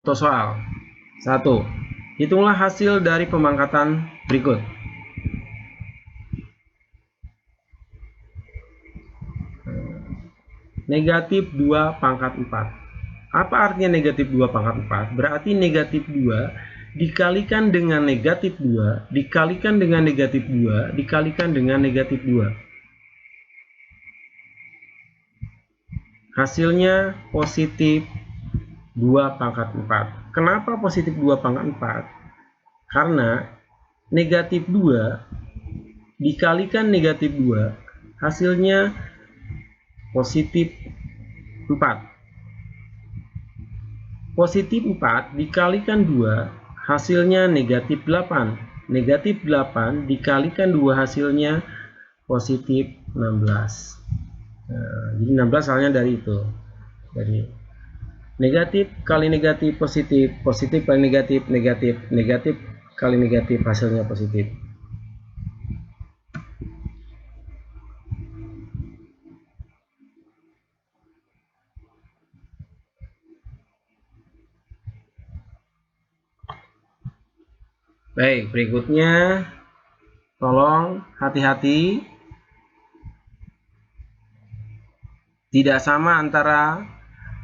Contoh soal 1. Hitunglah hasil dari pemangkatan berikut. Negatif 2 pangkat 4. Apa artinya negatif 2 pangkat 4? Berarti negatif 2 dikalikan dengan negatif 2, dikalikan dengan negatif 2, dikalikan dengan negatif 2. Hasilnya positif 2 pangkat 4. Kenapa positif 2 pangkat 4? Karena negatif 2 dikalikan negatif 2, hasilnya positif 4. Positif 4 dikalikan 2, hasilnya negatif 8. Negatif 8 dikalikan 2, hasilnya positif 16. Nah, jadi 16 asalnya dari itu. Dari negatif kali negatif positif, positif kali negatif negatif, negatif kali negatif hasilnya positif. Baik, berikutnya tolong hati-hati, tidak sama antara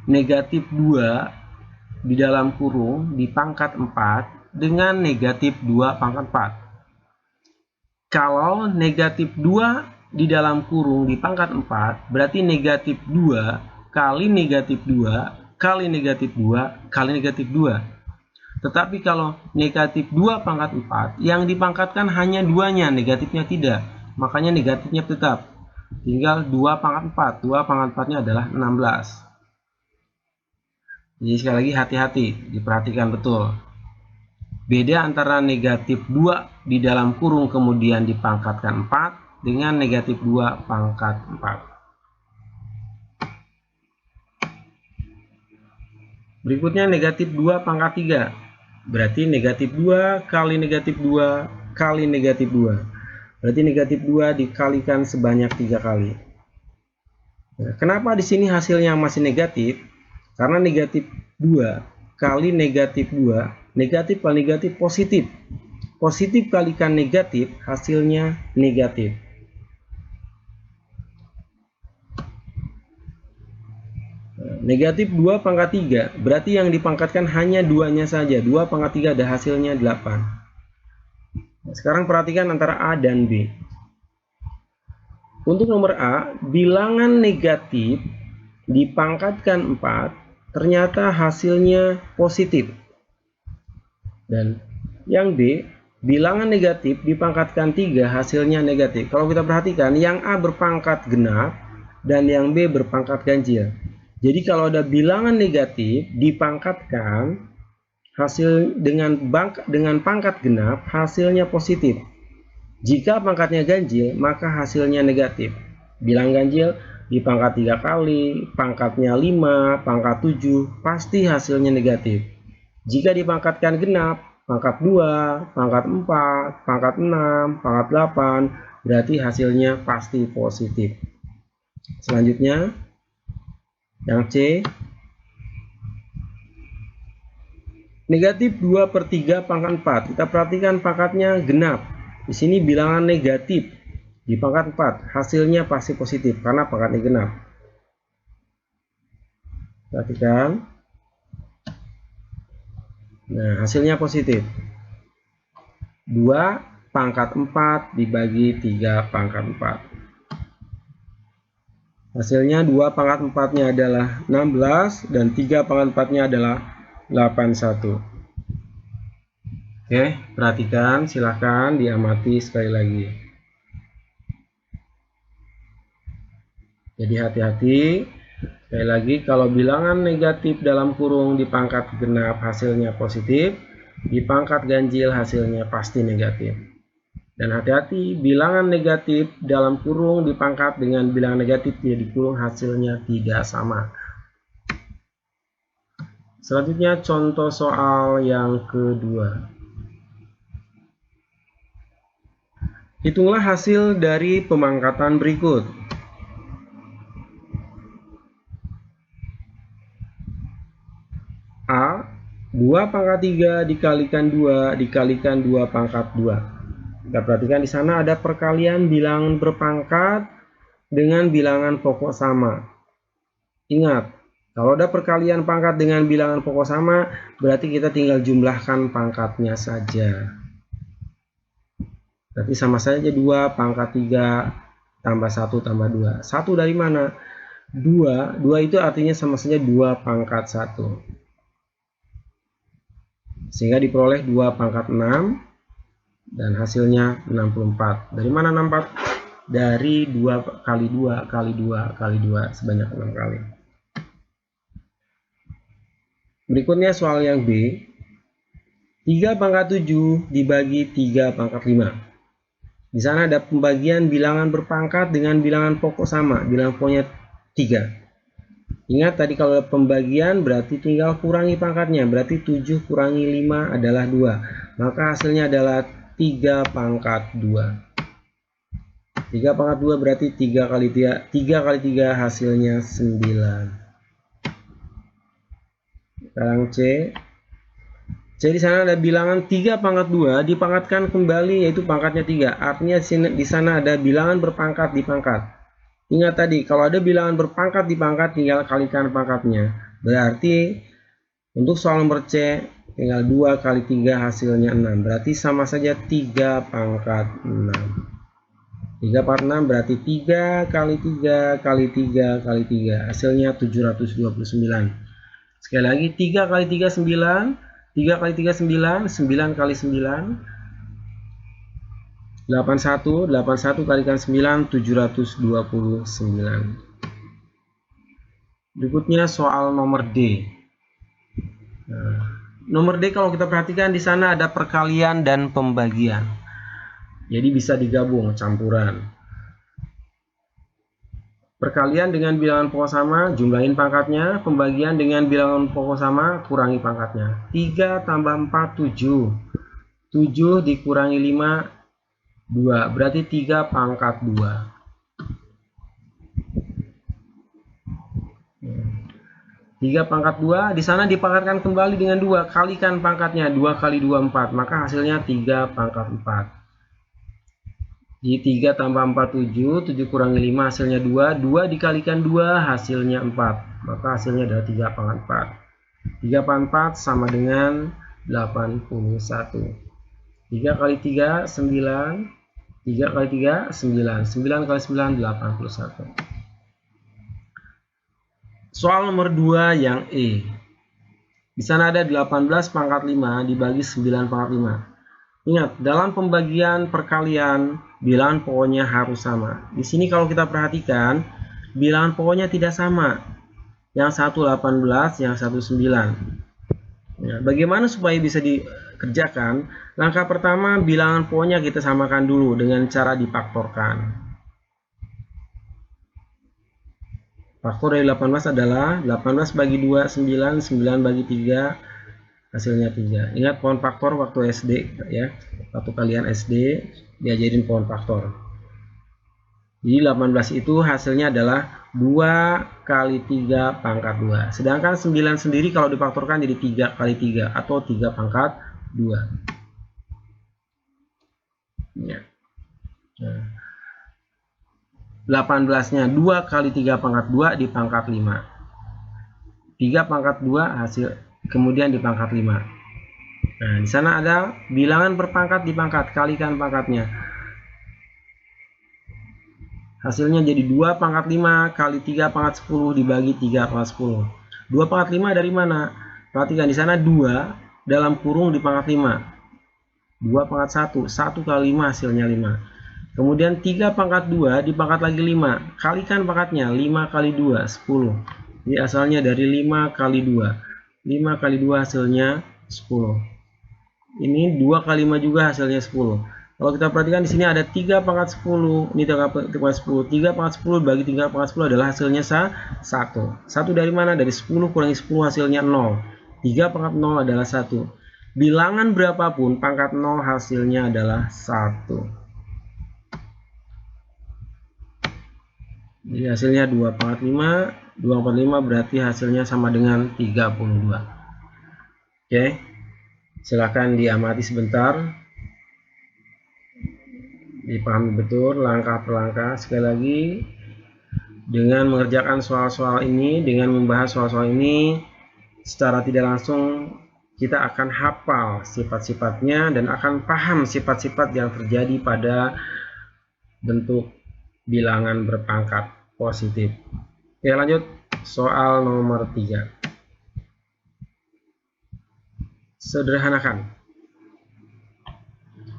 negatif 2 di dalam kurung di pangkat 4 dengan negatif 2 pangkat 4. Kalau negatif 2 di dalam kurung di pangkat 4, berarti negatif 2 kali negatif 2 kali negatif 2 kali negatif 2. Tetapi kalau negatif 2 pangkat 4, yang dipangkatkan hanya 2-nya, negatifnya tidak. Makanya negatifnya tetap. Tinggal 2 pangkat 4. 2 pangkat 4-nya adalah 16. Jadi sekali lagi hati-hati, diperhatikan betul. Beda antara negatif 2 di dalam kurung kemudian dipangkatkan 4 dengan negatif 2 pangkat 4. Berikutnya negatif 2 pangkat 3. Berarti negatif 2 kali negatif 2 kali negatif 2. Berarti negatif 2 dikalikan sebanyak 3 kali. Nah, kenapa di sini hasilnya masih negatif? Karena negatif 2 kali negatif 2, negatif kali negatif positif. Positif kalikan negatif, hasilnya negatif. Negatif 2 pangkat 3, berarti yang dipangkatkan hanya 2-nya saja. 2 pangkat 3 ada hasilnya 8. Sekarang perhatikan antara A dan B. Untuk nomor A, bilangan negatif dipangkatkan 4, ternyata hasilnya positif. Dan yang B, bilangan negatif dipangkatkan 3, hasilnya negatif. Kalau kita perhatikan, yang A berpangkat genap dan yang B berpangkat ganjil. Jadi kalau ada bilangan negatif dipangkatkan, hasil dengan pangkat genap, hasilnya positif. Jika pangkatnya ganjil, maka hasilnya negatif. Bilang ganjil dipangkat 3 kali, pangkatnya 5, pangkat 7, pasti hasilnya negatif. Jika dipangkatkan genap, pangkat 2, pangkat 4, pangkat 6, pangkat 8, berarti hasilnya pasti positif. Selanjutnya, yang C, negatif 2/3 pangkat 4. Kita perhatikan pangkatnya genap. Di sini bilangan negatif di pangkat 4. Hasilnya pasti positif karena pangkatnya genap. Perhatikan. Nah, hasilnya positif. 2 pangkat 4 dibagi 3 pangkat 4. Hasilnya 2 pangkat 4-nya adalah 16 dan 3 pangkat 4-nya adalah 81. Oke, perhatikan, silahkan diamati sekali lagi. Jadi hati-hati. Sekali lagi, kalau bilangan negatif dalam kurung di pangkat genap hasilnya positif, di pangkat ganjil hasilnya pasti negatif. Dan hati-hati, bilangan negatif dalam kurung dipangkat dengan bilangan negatif di kurung hasilnya tidak sama. Selanjutnya contoh soal yang kedua. Hitunglah hasil dari pemangkatan berikut. A 2 pangkat 3 dikalikan 2 dikalikan 2 pangkat 2. Kita perhatikan di sana ada perkalian bilangan berpangkat dengan bilangan pokok sama. Ingat, kalau ada perkalian pangkat dengan bilangan pokok sama, berarti kita tinggal jumlahkan pangkatnya saja. Berarti sama saja 2 pangkat 3 tambah 1 tambah 2. 1 dari mana? 2 itu artinya sama saja 2 pangkat 1. Sehingga diperoleh 2 pangkat 6 dan hasilnya 64. Dari mana 64? Dari 2 kali 2 kali 2 kali 2 sebanyak 6 kali. Berikutnya soal yang B. 3 pangkat 7 dibagi 3 pangkat 5. Di sana ada pembagian bilangan berpangkat dengan bilangan pokok sama. Bilangan pokoknya 3. Ingat tadi kalau pembagian berarti tinggal kurangi pangkatnya. Berarti 7 kurangi 5 adalah 2. Maka hasilnya adalah 3 pangkat 2. 3 pangkat 2 berarti 3 kali 3 hasilnya 9. Sekarang C. C di sana ada bilangan 3 pangkat 2 dipangkatkan kembali, yaitu pangkatnya 3. Artinya di sana ada bilangan berpangkat dipangkat. Ingat tadi kalau ada bilangan berpangkat dipangkat tinggal kalikan pangkatnya. Berarti untuk soal nomor C tinggal 2 kali 3 hasilnya 6. Berarti sama saja 3 pangkat 6. 3 pangkat 6 berarti 3 kali 3 kali 3 kali 3 hasilnya 729. Sekali lagi 3 kali 3 9, 3 kali 3 9, 9 kali 9 81, 81 kalikan 9 729. Berikutnya soal nomor D. Nomor D kalau kita perhatikan di sana ada perkalian dan pembagian. Jadi bisa digabung, campuran. Perkalian dengan bilangan pokok sama, jumlahin pangkatnya. Pembagian dengan bilangan pokok sama, kurangi pangkatnya. 3 tambah 4, 7. 7 dikurangi 5, 2. Berarti 3 pangkat 2. 3 pangkat 2, di sana dipangkatkan kembali dengan 2. Kalikan pangkatnya, 2 kali 2, 4. Maka hasilnya 3 pangkat 4. Jadi 3 tambah 4, 7, 7 kurangi 5 hasilnya 2, 2 dikalikan 2 hasilnya 4, maka hasilnya adalah 3 pangkat 4. 3 pangkat 4 sama dengan 81. 3 kali 3, 9, 3 kali 3, 9, 9 kali 9, 81. Soal nomor 2 yang E. Di sana ada 18 pangkat 5 dibagi 9 pangkat 5. Ingat, dalam pembagian perkalian, bilangan pokoknya harus sama. Di sini kalau kita perhatikan, bilangan pokoknya tidak sama. Yang satu 18, yang satu 9. Ya, bagaimana supaya bisa dikerjakan? Langkah pertama, bilangan pokoknya kita samakan dulu dengan cara difaktorkan. Faktor dari 18 adalah 18 bagi 2, 9, 9 bagi 3, hasilnya 3. Ingat pohon faktor waktu SD ya. Waktu kalian SD diajarin pohon faktor. Jadi 18 itu hasilnya adalah 2 kali 3 pangkat 2. Sedangkan 9 sendiri kalau difaktorkan jadi 3 kali 3 atau 3 pangkat 2. Ya. Nah, 18-nya 2 kali 3 pangkat 2 dipangkat 5. 3 pangkat 2 hasil kemudian dipangkat 5. Nah, di sana ada bilangan berpangkat dipangkat, kalikan pangkatnya. Hasilnya jadi 2 pangkat 5 kali 3 pangkat 10 dibagi 3 pangkat 10. 2 pangkat 5 dari mana? Perhatikan di sana 2 dalam kurung dipangkat 5. 2 pangkat 1, 1 kali 5 hasilnya 5. Kemudian 3 pangkat 2 dipangkat lagi 5. Kalikan pangkatnya, 5 kali 2, 10. Jadi asalnya dari 5 kali 2. 5 kali 2 hasilnya 10. Ini 2 kali 5 juga hasilnya 10. Kalau kita perhatikan di sini ada 3 pangkat 10. Ini 3 pangkat 10. 3 pangkat 10 bagi 3 pangkat 10 adalah hasilnya 1. 1 dari mana? Dari 10 kurangi 10 hasilnya 0. 3 pangkat 0 adalah 1. Bilangan berapapun pangkat 0 hasilnya adalah 1. Jadi hasilnya 2 pangkat 5. 2 pangkat 5 berarti hasilnya sama dengan 32. Oke, silakan diamati sebentar, dipahami betul langkah per langkah. Sekali lagi, dengan mengerjakan soal-soal ini, dengan membahas soal-soal ini, secara tidak langsung kita akan hafal sifat-sifatnya dan akan paham sifat-sifat yang terjadi pada bentuk bilangan berpangkat positif. Oke, lanjut soal nomor 3. Sederhanakan.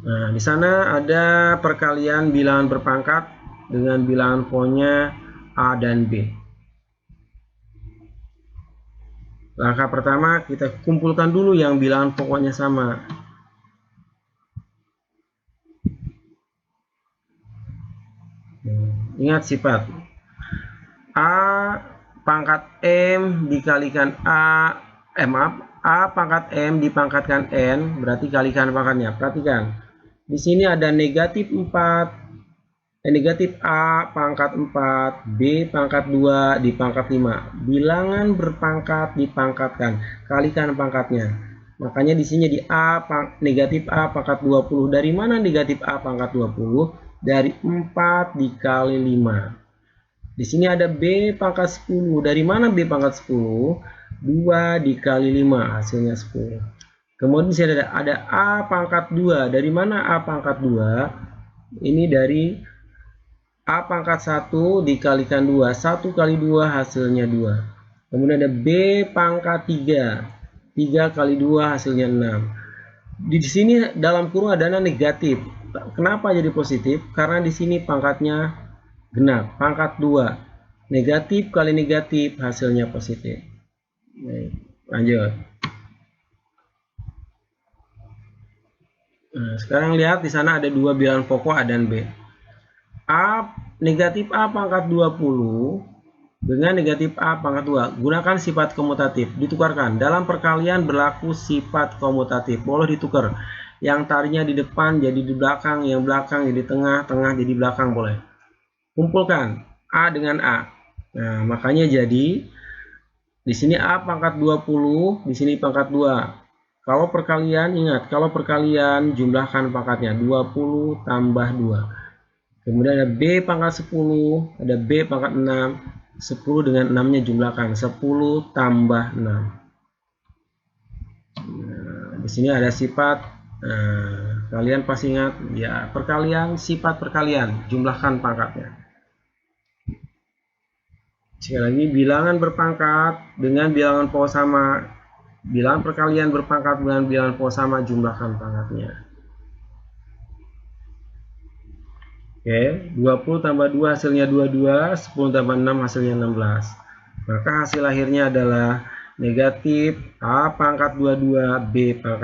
Nah, di sana ada perkalian bilangan berpangkat dengan bilangan pokoknya A dan B. Langkah pertama, kita kumpulkan dulu yang bilangan pokoknya sama. Ingat sifat A pangkat M dikalikan A pangkat M dipangkatkan N, berarti kalikan pangkatnya. Perhatikan, di sini ada negatif A pangkat 4, B pangkat 2 dipangkat 5. Bilangan berpangkat dipangkatkan, kalikan pangkatnya. Makanya di sini di negatif A pangkat 20. Dari mana negatif A pangkat 20? Dari 4 dikali 5. Di sini ada B pangkat 10. Dari mana B pangkat 10? 2 dikali 5, hasilnya 10. Kemudian di sini ada A pangkat 2. Dari mana A pangkat 2? Ini dari A pangkat 1 dikalikan 2. 1 kali 2 hasilnya 2. Kemudian ada B pangkat 3. 3 kali 2 hasilnya 6. Di sini dalam kurung ada negatif. Kenapa jadi positif? Karena di sini pangkatnya genap, pangkat 2. Negatif kali negatif hasilnya positif. Baik, lanjut. Nah, sekarang lihat di sana ada dua bilangan pokok A dan B. Negatif A pangkat 20 dengan negatif A pangkat 2. Gunakan sifat komutatif. Ditukarkan. Dalam perkalian berlaku sifat komutatif. Boleh ditukar. Yang tadinya di depan jadi di belakang, yang belakang jadi tengah, tengah jadi belakang boleh. Kumpulkan A dengan A. Nah, makanya jadi di sini A pangkat 20, di sini pangkat 2. Kalau perkalian, ingat, kalau perkalian jumlahkan pangkatnya 20 tambah 2. Kemudian ada B pangkat 10, ada B pangkat 6. 10 dengan 6-nya jumlahkan, 10 tambah 6. Nah, di sini ada sifat. Nah, kalian pasti ingat ya, perkalian, sifat perkalian, jumlahkan pangkatnya. Sekali lagi, bilangan berpangkat dengan bilangan pokok sama, bilangan perkalian berpangkat dengan bilangan pokok sama, jumlahkan pangkatnya. Oke, 20 tambah 2 hasilnya 22, 10 tambah 6 hasilnya 16. Maka hasil akhirnya adalah negatif A pangkat 22, B pangkat